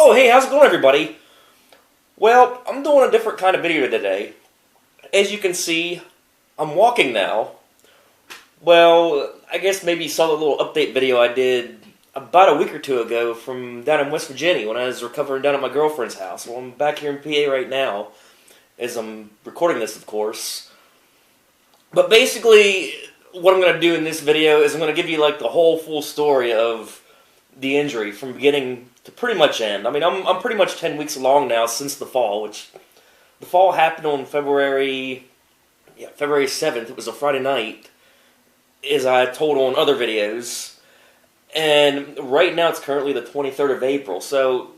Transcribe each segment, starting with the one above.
Oh, hey, how's it going, everybody? Well, I'm doing a different kind of video today. As you can see, I'm walking now. Well, I guess maybe you saw the little update video I did about a week or two ago from down in West Virginia when I was recovering down at my girlfriend's house. Well, I'm back here in PA right now, as I'm recording this, of course. But basically, what I'm going to do in this video is I'm going to give you like the whole full story of the injury from beginning to pretty much end. I mean, I'm pretty much 10 weeks along now since the fall, which the fall happened on February 7th. It was a Friday night, as I told on other videos. And right now it's currently the 23rd of April, so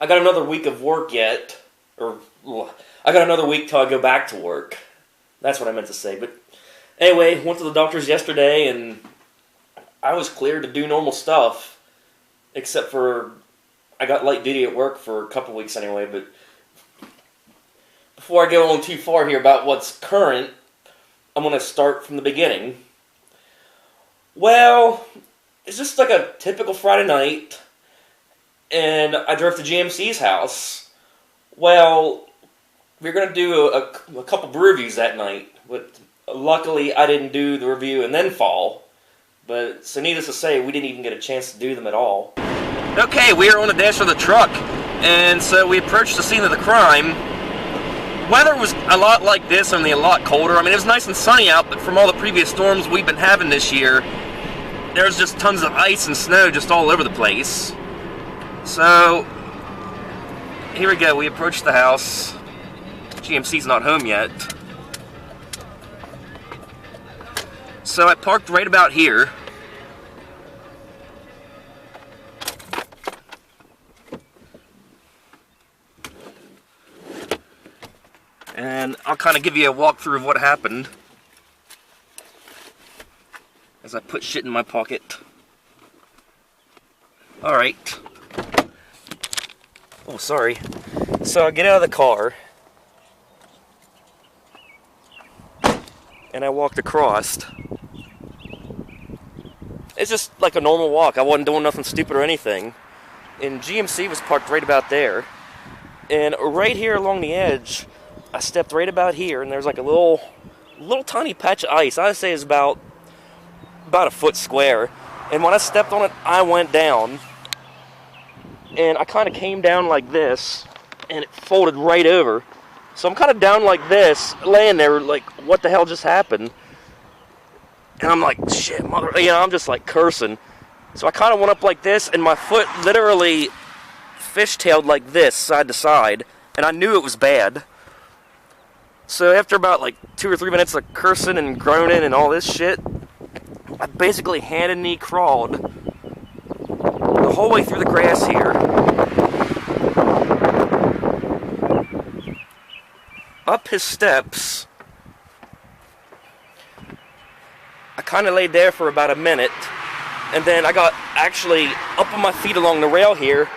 I got another week of work yet, or I got another week till I go back to work. That's what I meant to say. But anyway, went to the doctor's yesterday, and I was cleared to do normal stuff, except for I got light duty at work for a couple weeks anyway. But before I go on too far here about what's current, I'm going to start from the beginning. Well, it's just like a typical Friday night, and I drove to GMC's house. Well, we were going to do a couple brew reviews that night, but luckily I didn't do the review and then fall. But, so needless to say, we didn't even get a chance to do them at all. Okay, we are on the dash of the truck, and so we approached the scene of the crime. Weather was a lot like this, only a lot colder. I mean, it was nice and sunny out, but from all the previous storms we've been having this year, there's just tons of ice and snow just all over the place. So, here we go. We approached the house. GMC's not home yet. So I parked right about here. And I'll kind of give you a walkthrough of what happened as I put shit in my pocket. Alright. Oh, sorry. So I get out of the car, and I walked across. It's just like a normal walk. I wasn't doing nothing stupid or anything. And GMC was parked right about there. And right here along the edge, I stepped right about here, and there's like a little tiny patch of ice. I'd say it's about a foot square. And when I stepped on it, I went down. And I kind of came down like this, and it folded right over. So I'm kind of down like this, laying there like, what the hell just happened? And I'm like, shit, mother, I'm just like cursing. So I kind of went up like this, and my foot literally fishtailed like this, side to side, and I knew it was bad. So after about like 2 or 3 minutes of cursing and groaning and all this shit, I basically hand and knee crawled the whole way through the grass here, up his steps. I kind of laid there for about a minute, and then I got actually up on my feet along the rail here,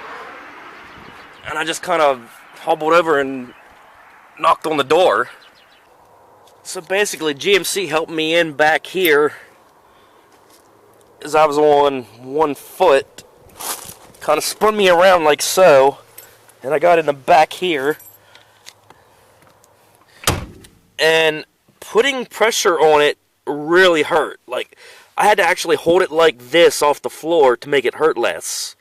and I just kind of hobbled over and knocked on the door. So basically GMC helped me in back here as I was on one foot, kind of spun me around like so, and I got in the back here, and putting pressure on it really hurt. Like, I had to actually hold it like this off the floor to make it hurt less.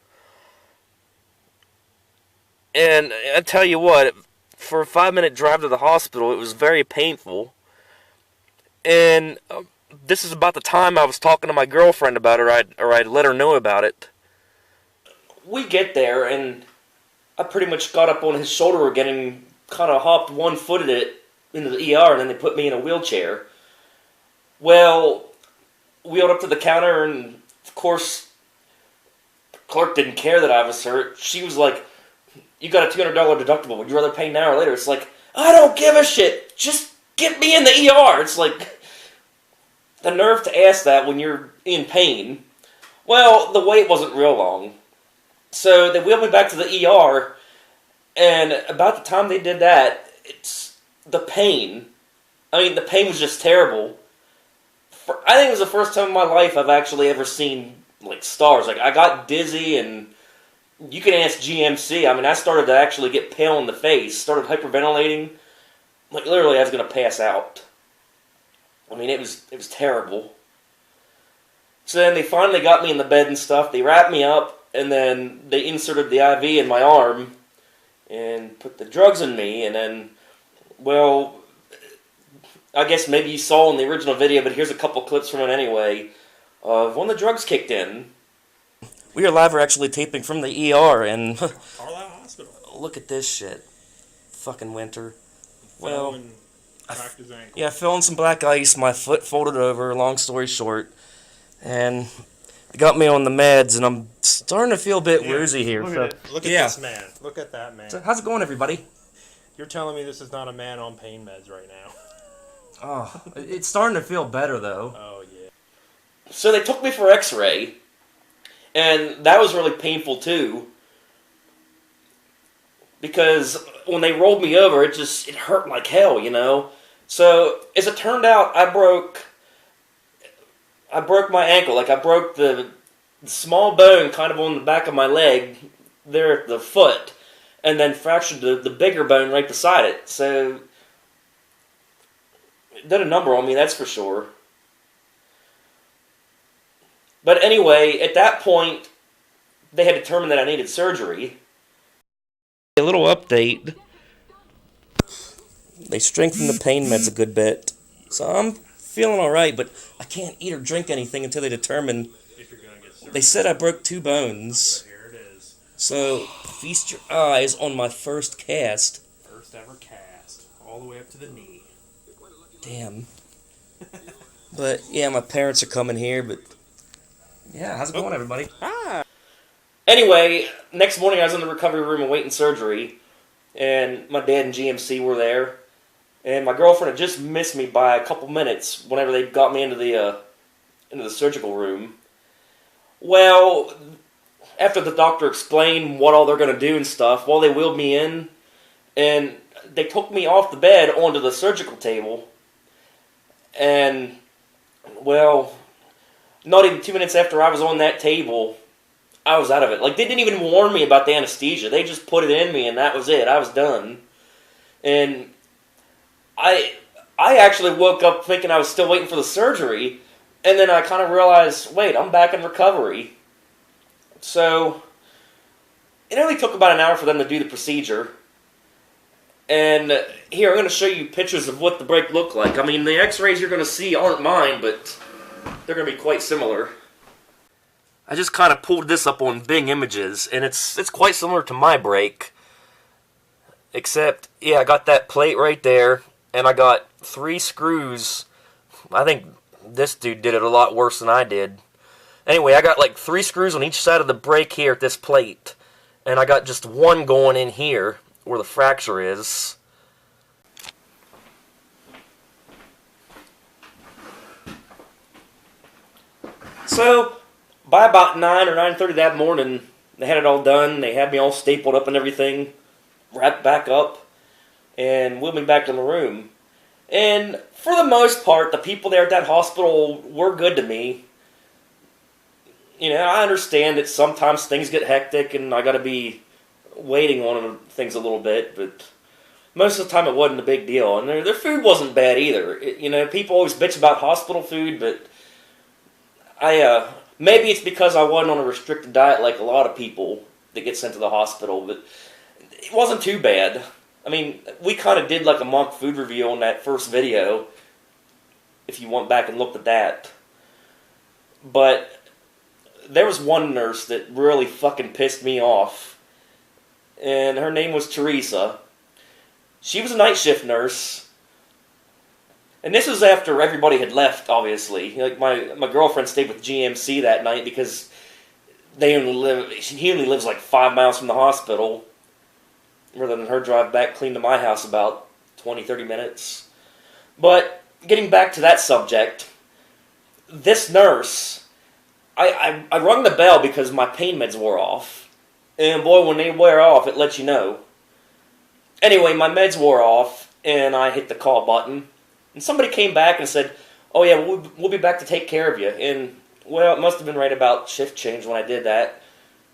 And I tell you what, for a 5-minute drive to the hospital, it was very painful. And this is about the time I was talking to my girlfriend about it, or I'd let her know about it. We get there, and I pretty much got up on his shoulder again and kind of hopped one-footed it into the ER, and then they put me in a wheelchair. Well, wheeled up to the counter, and of course, the clerk didn't care that I was hurt. She was like, you got a $200 deductible. Would you rather pay now or later? It's like, I don't give a shit. Just get me in the ER. It's like, the nerve to ask that when you're in pain. Well, the wait wasn't real long. So they wheeled me back to the ER, and about the time they did that, it's the pain. I mean, the pain was just terrible. I think it was the first time in my life I've actually ever seen, like, stars. Like, I got dizzy, and you can ask GMC. I mean, I started to actually get pale in the face, started hyperventilating. Like, literally, I was going to pass out. I mean, it was terrible. So then they finally got me in the bed and stuff. They wrapped me up, and then they inserted the IV in my arm and put the drugs in me, and then, well, I guess maybe you saw in the original video, but here's a couple clips from it anyway, of when the drugs kicked in. We are live, we're actually taping from the ER, and Carlisle Hospital. Look at this shit. Fucking winter. Fell and cracked his ankle. Yeah, I fell in some black ice, my foot folded over, long story short, and they got me on the meds, and I'm starting to feel a bit woozy here. Look at this man. Look at that man. So how's it going, everybody? You're telling me this is not a man on pain meds right now. Oh, it's starting to feel better, though. Oh, yeah. So they took me for x-ray, and that was really painful, too. Because when they rolled me over, it hurt like hell, you know? So, as it turned out, I broke my ankle. Like, I broke the small bone kind of on the back of my leg, there at the foot, and then fractured the bigger bone right beside it. So, it did a number on me, that's for sure. But anyway, at that point, they had determined that I needed surgery. A little update. They strengthened the pain meds a good bit. So I'm feeling alright, but I can't eat or drink anything until they determine. If you're gonna get surgery. They said I broke 2 bones. Here it is. So feast your eyes on my first cast. First ever cast. All the way up to the knee. Damn. But yeah, my parents are coming here, but yeah, how's it going, everybody? Hi. Anyway, next morning I was in the recovery room awaiting surgery, and my dad and GMC were there, and my girlfriend had just missed me by a couple minutes whenever they got me into the surgical room. Well, after the doctor explained what all they're going to do and stuff, while they wheeled me in, and they took me off the bed onto the surgical table, and, well, not even 2 minutes after I was on that table, I was out of it. Like, they didn't even warn me about the anesthesia. They just put it in me, and that was it. I was done. And I actually woke up thinking I was still waiting for the surgery, and then I kind of realized, wait, I'm back in recovery. So, it only took about an hour for them to do the procedure. And here, I'm going to show you pictures of what the break looked like. I mean, the x-rays you're going to see aren't mine, but they're going to be quite similar. I just kind of pulled this up on Bing Images, and it's quite similar to my break. Except, yeah, I got that plate right there, and I got 3 screws. I think this dude did it a lot worse than I did. Anyway, I got like 3 screws on each side of the break here at this plate, and I got just 1 going in here, where the fracture is. So, by about 9 or 9:30 that morning, they had it all done. They had me all stapled up and everything, wrapped back up, and wheeled me back to the room. And for the most part, the people there at that hospital were good to me. You know, I understand that sometimes things get hectic and I gotta be waiting on things a little bit, but most of the time it wasn't a big deal. And their food wasn't bad either. You know, people always bitch about hospital food, but maybe it's because I wasn't on a restricted diet like a lot of people that get sent to the hospital, but it wasn't too bad. I mean, we kind of did like a mock food review on that first video, if you went back and looked at that. But there was one nurse that really fucking pissed me off, and her name was Teresa. She was a night shift nurse. And this was after everybody had left, obviously. Like, my girlfriend stayed with GMC that night because he only lives like 5 miles from the hospital, rather than her drive back clean to my house about 20, 30 minutes. But, getting back to that subject, this nurse, I rung the bell because my pain meds wore off. And boy, when they wear off, it lets you know. Anyway, my meds wore off, and I hit the call button. And somebody came back and said, oh yeah, we'll be back to take care of you. And, well, it must have been right about shift change when I did that.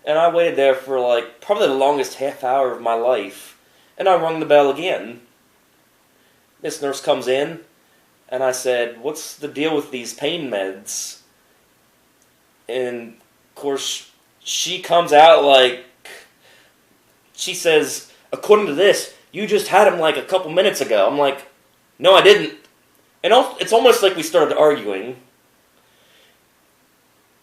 And I waited there for like probably the longest half hour of my life. And I rung the bell again. This nurse comes in, and I said, "What's the deal with these pain meds?" And of course, she comes out like, she says, "According to this, you just had him like a couple minutes ago." I'm like, "No, I didn't." And it's almost like we started arguing.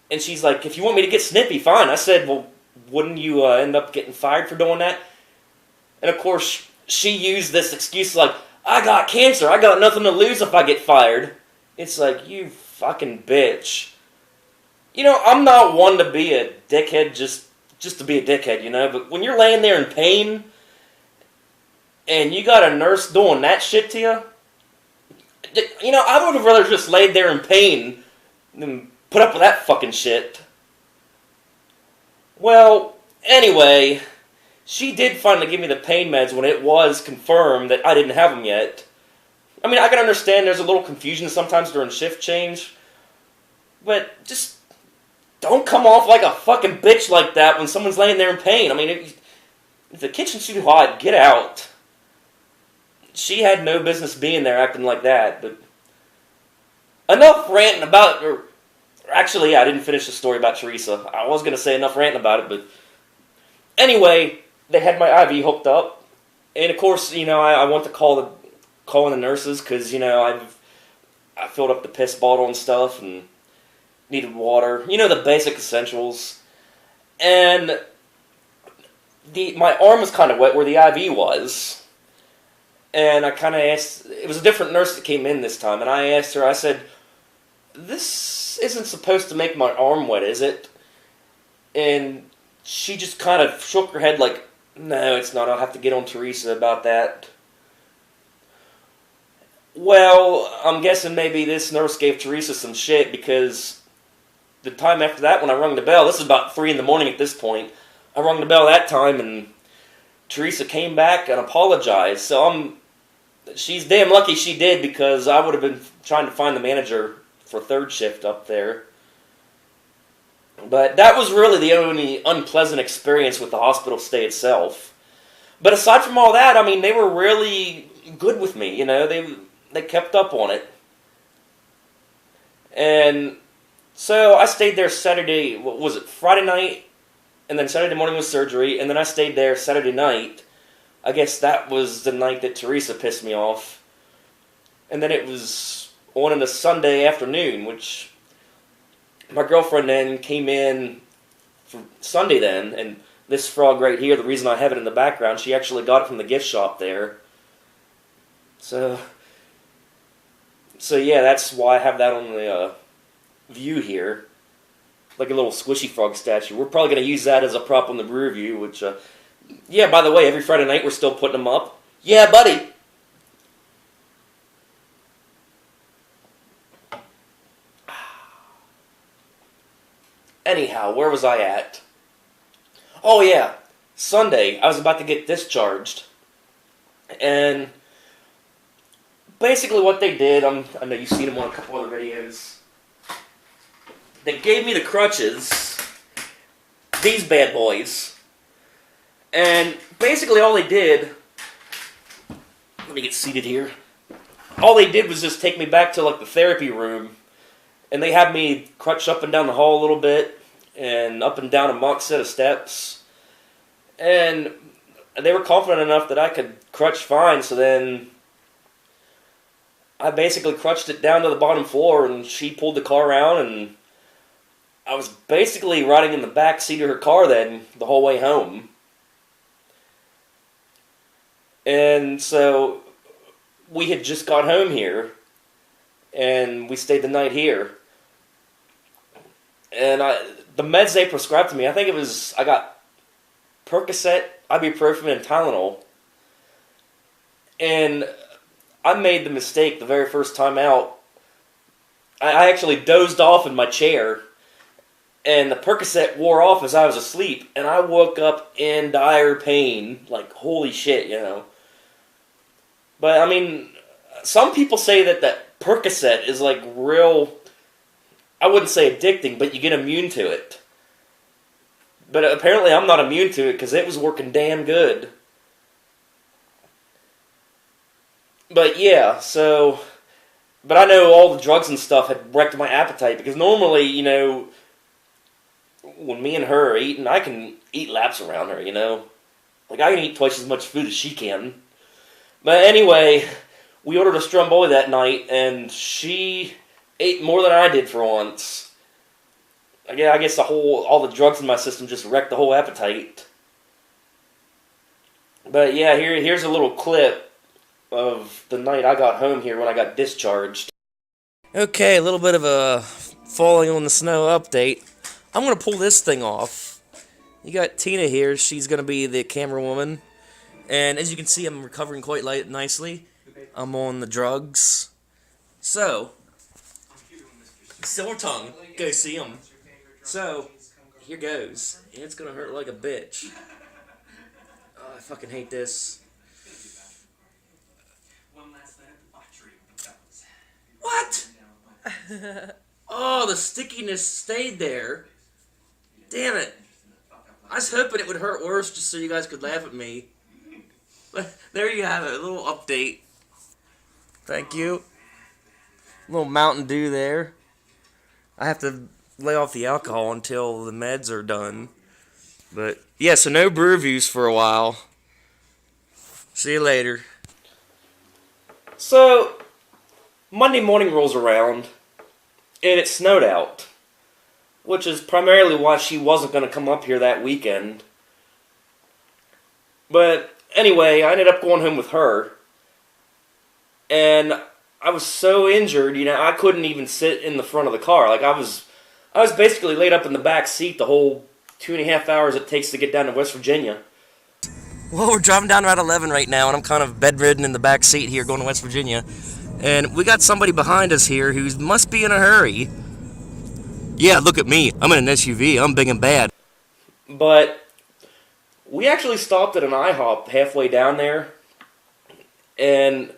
And she's like, "If you want me to get snippy, fine." I said, "Well, wouldn't you end up getting fired for doing that?" And of course, she used this excuse like, "I got cancer. I got nothing to lose if I get fired." It's like, you fucking bitch. You know, I'm not one to be a dickhead just to be a dickhead, you know? But when you're laying there in pain, and you got a nurse doing that shit to you, you know, I would have rather just laid there in pain than put up with that fucking shit. Well, anyway, she did finally give me the pain meds when it was confirmed that I didn't have them yet. I mean, I can understand there's a little confusion sometimes during shift change, but just don't come off like a fucking bitch like that when someone's laying there in pain. I mean, if the kitchen's too hot, get out. She had no business being there acting like that, but enough ranting about her. Actually, yeah, I didn't finish the story about Teresa. I was going to say enough ranting about it, but anyway, they had my IV hooked up, and of course, you know, I want to call in the nurses because, you know, I filled up the piss bottle and stuff and needed water, you know, the basic essentials, and my arm was kind of wet where the IV was, and I kind of asked, it was a different nurse that came in this time, and I asked her, I said, "This isn't supposed to make my arm wet, is it?" And she just kind of shook her head like, "No, it's not. I'll have to get on Teresa about that." Well, I'm guessing maybe this nurse gave Teresa some shit because the time after that when I rung the bell, this is about 3 in the morning at this point, I rung the bell that time and Teresa came back and apologized. So she's damn lucky she did because I would have been trying to find the manager for third shift up there. But that was really the only unpleasant experience with the hospital stay itself. But aside from all that, I mean, they were really good with me, you know, they kept up on it. And so I stayed there Saturday, what was it, Friday night, and then Saturday morning was surgery, and then I stayed there Saturday night. I guess that was the night that Teresa pissed me off. And then it was on into Sunday afternoon, which my girlfriend then came in for Sunday then, and this frog right here, the reason I have it in the background, she actually got it from the gift shop there. So yeah, that's why I have that on the view here. Like a little squishy frog statue. We're probably going to use that as a prop on the rear view, which, yeah, by the way, every Friday night we're still putting them up. Yeah, buddy! Anyhow, where was I at? Oh yeah, Sunday, I was about to get discharged. And basically what they did, I know you've seen them on a couple other videos. They gave me the crutches, these bad boys, and basically all they did, let me get seated here, all they did was just take me back to like the therapy room, and they had me crutch up and down the hall a little bit, and up and down a mock set of steps, and they were confident enough that I could crutch fine, so then I basically crutched it down to the bottom floor, and she pulled the car around, and I was basically riding in the back seat of her car then, the whole way home. And so, we had just got home here, and we stayed the night here. And the meds they prescribed to me, I think it was, I got Percocet, ibuprofen, and Tylenol. And I made the mistake the very first time out. I actually dozed off in my chair, and the Percocet wore off as I was asleep, and I woke up in dire pain, like, holy shit, you know. But, I mean, some people say that Percocet is, like, real, I wouldn't say addicting, but you get immune to it. But apparently I'm not immune to it because it was working damn good. But yeah, so... But I know all the drugs and stuff had wrecked my appetite because normally, you know, when me and her are eating, I can eat laps around her, you know. Like, I can eat twice as much food as she can. But anyway, we ordered a stromboli that night, and she ate more than I did for once. Yeah, I guess all the drugs in my system just wrecked the whole appetite. But yeah, here's a little clip of the night I got home here when I got discharged. Okay, a little bit of a falling on the snow update. I'm going to pull this thing off. You got Tina here, she's going to be the camera woman. And as you can see, I'm recovering quite nicely. I'm on the drugs. So, silver tongue, go see him. So, here goes. And it's going to hurt like a bitch. Oh, I fucking hate this. What? Oh, the stickiness stayed there. Damn it. I was hoping it would hurt worse just so you guys could laugh at me. But there you have it, a little update. Thank you. A little Mountain Dew there. I have to lay off the alcohol until the meds are done. But yeah, so no brew reviews for a while. See you later. So, Monday morning rolls around, and it snowed out. Which is primarily why she wasn't going to come up here that weekend. But anyway, I ended up going home with her. And I was so injured, you know, I couldn't even sit in the front of the car. Like, I was basically laid up in the back seat the whole 2.5 hours it takes to get down to West Virginia. Well, we're driving down Route 11 right now, and I'm kind of bedridden in the back seat here going to West Virginia. And we got somebody behind us here who must be in a hurry. Yeah, look at me. I'm in an SUV. I'm big and bad. But we actually stopped at an IHOP halfway down there. And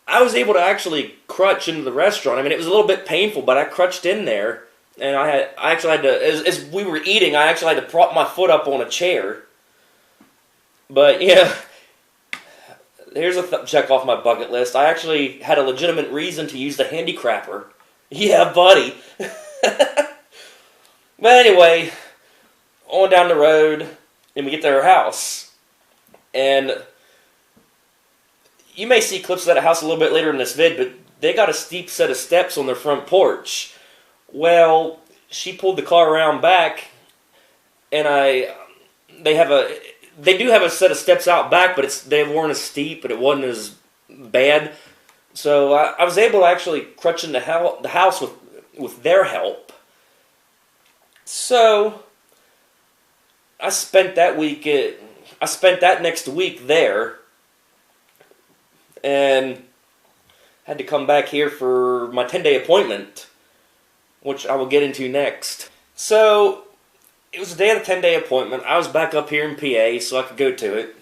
I was able to actually crutch into the restaurant. I mean, it was a little bit painful, but I crutched in there. And I actually had to, as we were eating, I actually had to prop my foot up on a chair. But yeah, here's a check off my bucket list. I actually had a legitimate reason to use the handicrapper. Yeah, buddy. But anyway, on down the road, and we get to her house. And you may see clips of that house a little bit later in this vid, but they got a steep set of steps on their front porch. Well, she pulled the car around back, and they do have a set of steps out back, but they weren't as steep, but it wasn't as bad. So I was able to actually crutch in the house with their help. So I spent that next week there, and had to come back here for my 10-day appointment, which I will get into next. So it was the day of the 10-day appointment. I was back up here in PA, so I could go to it.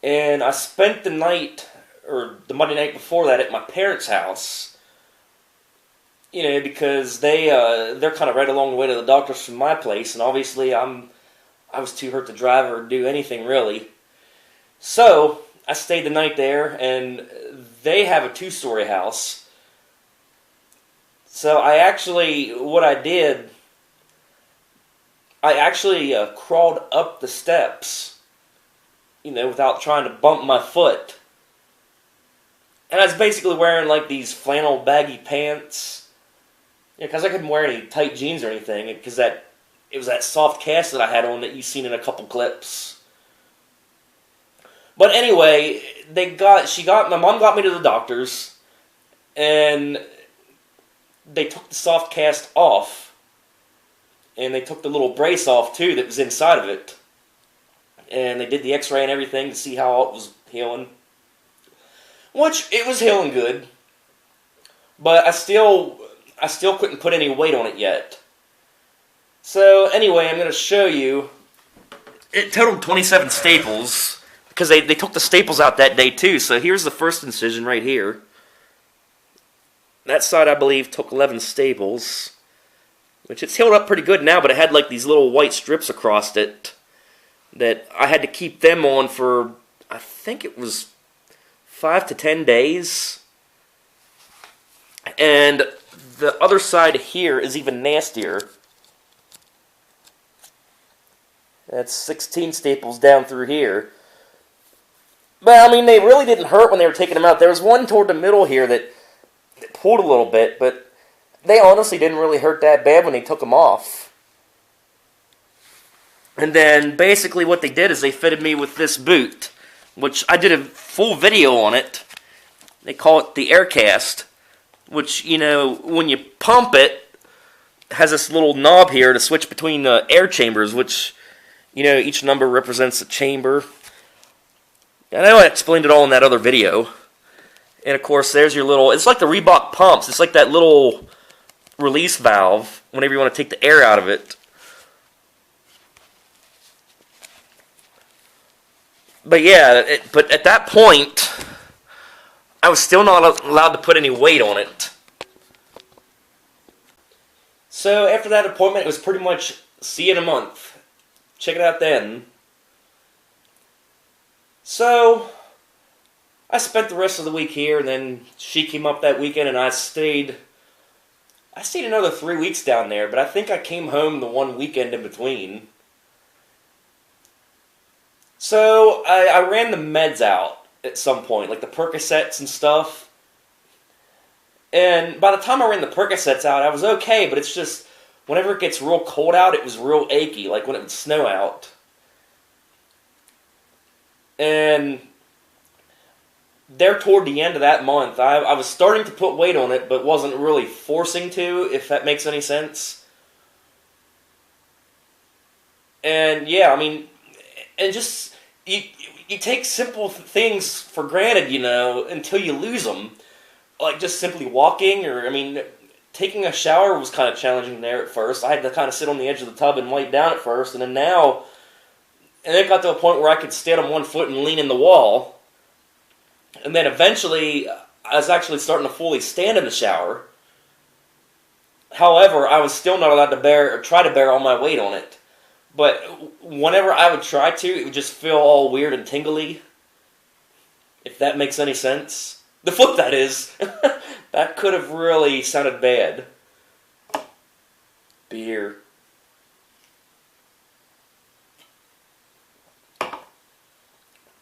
And I spent the night, or the Monday night before that, at my parents' house. You know, because they're kind of right along the way to the doctor's from my place, and obviously I was too hurt to drive or do anything really. So I stayed the night there, and they have a 2-story house. So I actually crawled up the steps, you know, without trying to bump my foot. And I was basically wearing like these flannel baggy pants. Yeah, because I couldn't wear any tight jeans or anything, because it was that soft cast that I had on that you've seen in a couple clips. But anyway, my mom got me to the doctor's, and they took the soft cast off, and they took the little brace off too that was inside of it, and they did the x-ray and everything to see how it was healing, which it was healing good, but I still couldn't put any weight on it yet. So anyway, I'm going to show you. It totaled 27 staples, because they took the staples out that day too. So here's the first incision right here. That side, I believe, took 11 staples. which it's healed up pretty good now, but it had like these little white strips across it that I had to keep them on for, I think it was 5 to 10 days. And the other side here is even nastier. That's 16 staples down through here. But, I mean, they really didn't hurt when they were taking them out. There was one toward the middle here that pulled a little bit, but they honestly didn't really hurt that bad when they took them off. And then, basically what they did is they fitted me with this boot, which I did a full video on it. They call it the Aircast, which, you know, when you pump it, has this little knob here to switch between air chambers, which, you know, each number represents a chamber. I know I explained it all in that other video. And of course, there's your little, it's like the Reebok pumps. It's like that little release valve whenever you want to take the air out of it. But yeah, but at that point, I was still not allowed to put any weight on it. So after that appointment, it was pretty much see you in a month. Check it out then. So I spent the rest of the week here, and then she came up that weekend, and I stayed another 3 weeks down there, but I think I came home the one weekend in between. So I ran the meds out at some point, like the Percocets and stuff. And by the time I ran the Percocets out, I was okay, but it's just, whenever it gets real cold out, it was real achy, like when it would snow out. And there toward the end of that month, I was starting to put weight on it, but wasn't really forcing to, if that makes any sense. And yeah, I mean, and just, you take simple things for granted, you know, until you lose them. Like just simply walking, or, I mean, taking a shower was kind of challenging there at first. I had to kind of sit on the edge of the tub and wipe down at first, and then now, and it got to a point where I could stand on one foot and lean in the wall. And then eventually, I was actually starting to fully stand in the shower. However, I was still not allowed to bear, or try to bear all my weight on it. But whenever I would try to, it would just feel all weird and tingly. If that makes any sense. The foot, that is. That could have really sounded bad. Beer.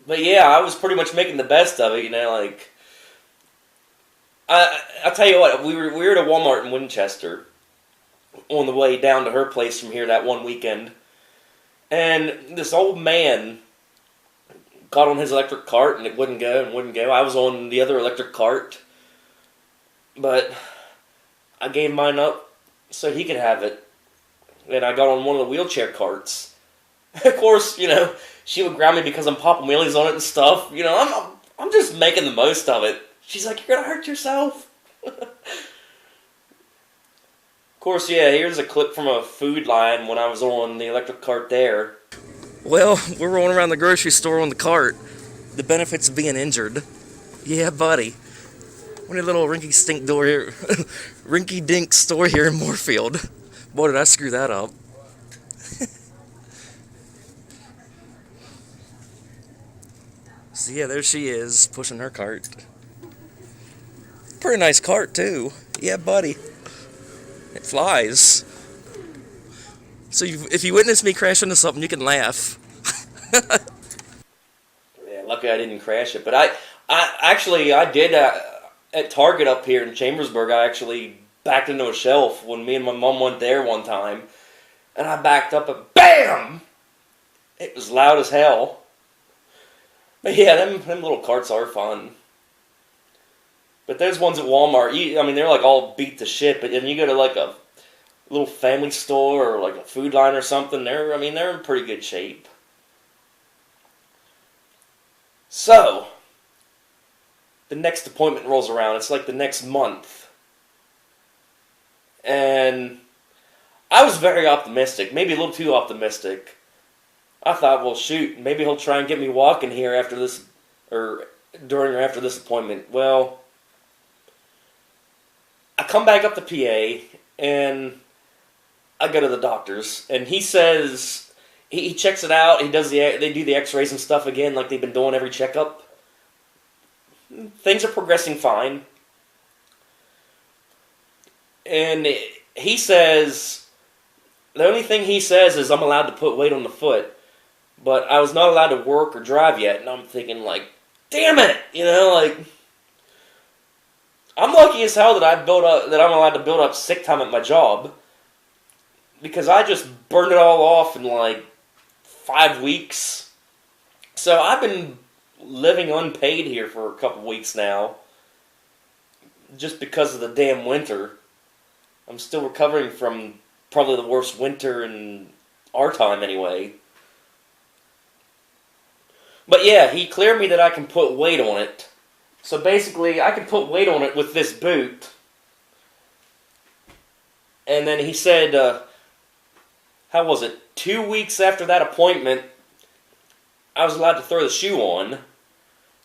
But yeah, I was pretty much making the best of it, you know, like, I'll tell you what, we were at a Walmart in Winchester on the way down to her place from here that one weekend, and this old man got on his electric cart and it wouldn't go and wouldn't go. I was on the other electric cart, but I gave mine up so he could have it, and I got on one of the wheelchair carts. Of course, you know, she would grab me because I'm popping wheelies on it and stuff. You know, I'm just making the most of it. She's like, "You're gonna hurt yourself." Of course, yeah, here's a clip from a Food Line when I was on the electric cart there. Well, we're rolling around the grocery store on the cart. The benefits of being injured. Yeah, buddy. What a little rinky-dink store here in Moorfield. Boy, did I screw that up. So yeah, there she is, pushing her cart. Pretty nice cart, too. Yeah, buddy. It flies. So if you witness me crash into something, you can laugh. Yeah, lucky I didn't crash it. But I did, at Target up here in Chambersburg, I actually backed into a shelf when me and my mom went there one time. And I backed up and BAM! It was loud as hell. But yeah, them little carts are fun. But those ones at Walmart, I mean, they're like all beat to shit, but then you go to like a little family store or like a Food Line or something, they're in pretty good shape. So, the next appointment rolls around. It's like the next month. And I was very optimistic, maybe a little too optimistic. I thought, well, shoot, maybe he'll try and get me walking here after this, or during or after this appointment. Well, I come back up to PA, and I go to the doctor's, and he says he checks it out. They do the X-rays and stuff again, like they've been doing every checkup. Things are progressing fine, and he says the only thing he says is I'm allowed to put weight on the foot, but I was not allowed to work or drive yet. And I'm thinking, like, damn it, like. I'm lucky as hell that I'm allowed to build up sick time at my job, because I just burned it all off in like 5 weeks. So I've been living unpaid here for a couple weeks now, just because of the damn winter. I'm still recovering from probably the worst winter in our time anyway. But yeah, he cleared me that I can put weight on it. So basically, I can put weight on it with this boot. And then he said, how was it? 2 weeks after that appointment, I was allowed to throw the shoe on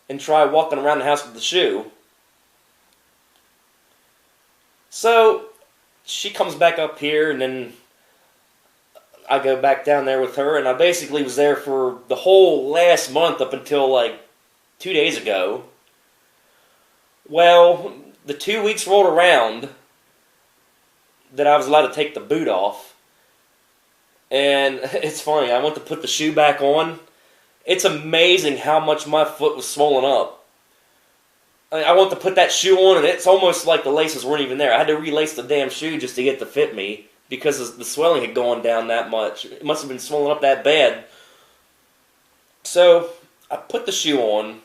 and try walking around the house with the shoe. So she comes back up here, and then I go back down there with her, and I basically was there for the whole last month up until like 2 days ago. Well, the 2 weeks rolled around that I was allowed to take the boot off. And it's funny, I went to put the shoe back on. It's amazing how much my foot was swollen up. I went to put that shoe on, and it's almost like the laces weren't even there. I had to relace the damn shoe just to get it to fit me, because the swelling had gone down that much. It must have been swollen up that bad. So, I put the shoe on,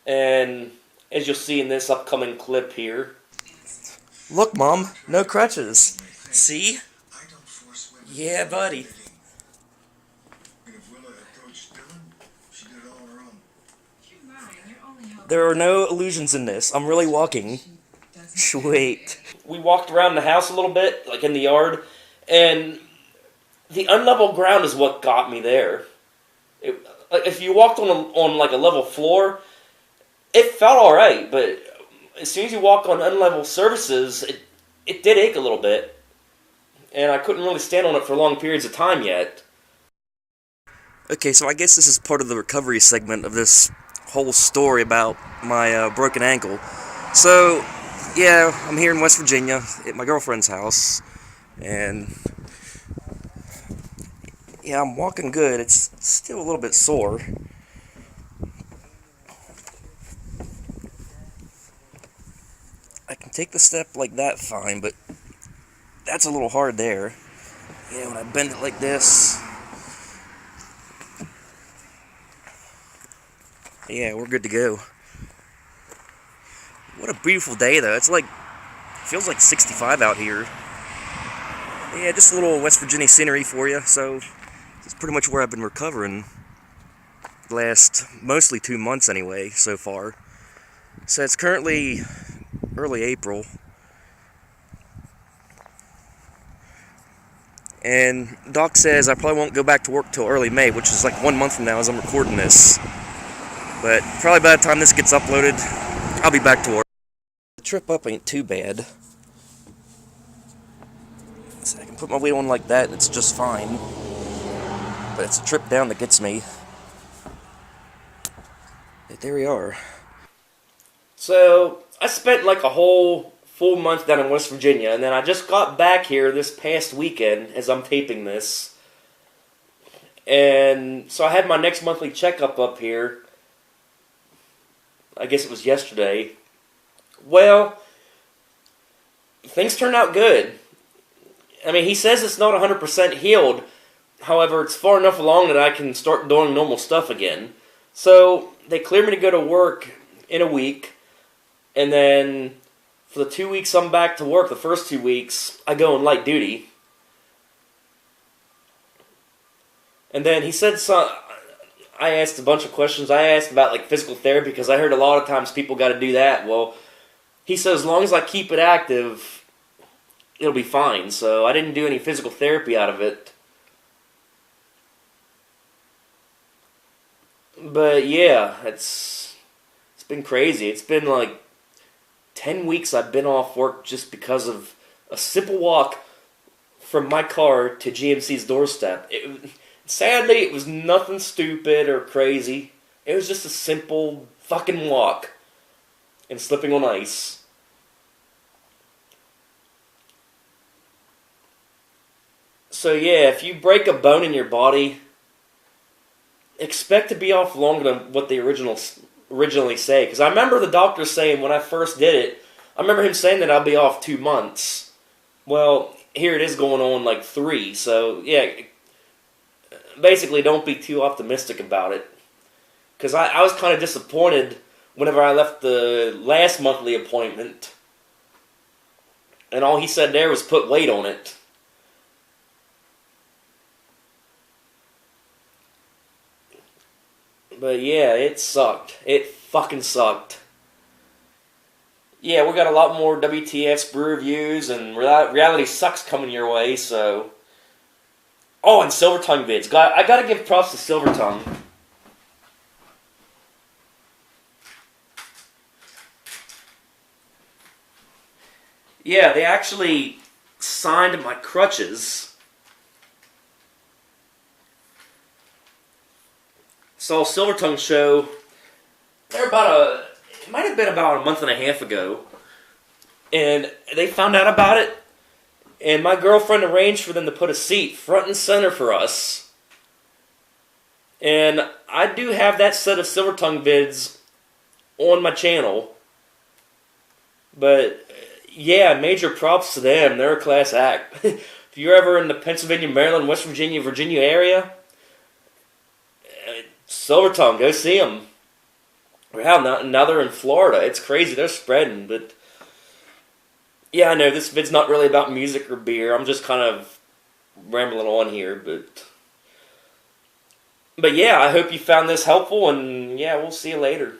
and as you'll see in this upcoming clip here. Look, Mom, no crutches. See? Yeah, buddy. There are no illusions in this. I'm really walking. Sweet. We walked around the house a little bit, like in the yard, and the unlevel ground is what got me there. If you walked on like a level floor, it felt alright, but as soon as you walk on unlevel surfaces, it did ache a little bit. And I couldn't really stand on it for long periods of time yet. Okay, so I guess this is part of the recovery segment of this whole story about my broken ankle. So, yeah, I'm here in West Virginia at my girlfriend's house, and yeah, I'm walking good. It's still a little bit sore. I can take the step like that fine, but that's a little hard there. Yeah, when I bend it like this. Yeah, we're good to go. What a beautiful day, though. It's like, feels like 65 out here. Yeah, just a little West Virginia scenery for you. So, it's pretty much where I've been recovering the last, mostly 2 months anyway, so far. So it's currently early April. And Doc says I probably won't go back to work till early May, which is like 1 month from now as I'm recording this. But probably by the time this gets uploaded, I'll be back to work. The trip up ain't too bad. So I can put my weight on like that, and it's just fine. But it's a trip down that gets me. But there we are. So, I spent like a whole full month down in West Virginia, and then I just got back here this past weekend as I'm taping this. And so I had my next monthly checkup up here. I guess it was yesterday. Well, things turned out good. I mean, he says it's not 100% healed. However, it's far enough along that I can start doing normal stuff again. So, they cleared me to go to work in a week. And then, for the 2 weeks I'm back to work, the first 2 weeks, I go on light duty. And then he said I asked a bunch of questions. I asked about like physical therapy, because I heard a lot of times people got to do that. Well, he said as long as I keep it active, it'll be fine. So I didn't do any physical therapy out of it. But yeah, it's been crazy. It's been like 10 weeks I've been off work just because of a simple walk from my car to GMC's doorstep. Sadly, it was nothing stupid or crazy. It was just a simple fucking walk and slipping on ice. So yeah, if you break a bone in your body, expect to be off longer than what they originally say. Because I remember the doctor saying when I first did it, I remember him saying that I'll be off 2 months. Well, here it is going on like 3. So yeah, basically don't be too optimistic about it. Because I was kind of disappointed whenever I left the last monthly appointment. And all he said there was put weight on it. But yeah, it sucked. It fucking sucked. Yeah, we got a lot more WTF's brew reviews and reality sucks coming your way, so... Oh, and Silver Tongue vids. I gotta give props to Silver Tongue. Yeah, they actually signed my crutches. Saw Silver Tongue show. They're it might have been about a month and a half ago. And they found out about it. And my girlfriend arranged for them to put a seat front and center for us. And I do have that set of Silver Tongue vids on my channel. But yeah, major props to them. They're a class act. If you're ever in the Pennsylvania, Maryland, West Virginia, Virginia area, Silver Tongue, go see them. Wow, now they're in Florida. It's crazy. They're spreading, but... Yeah, I know, this vid's not really about music or beer. I'm just kind of rambling on here, but yeah, I hope you found this helpful, and yeah, we'll see you later.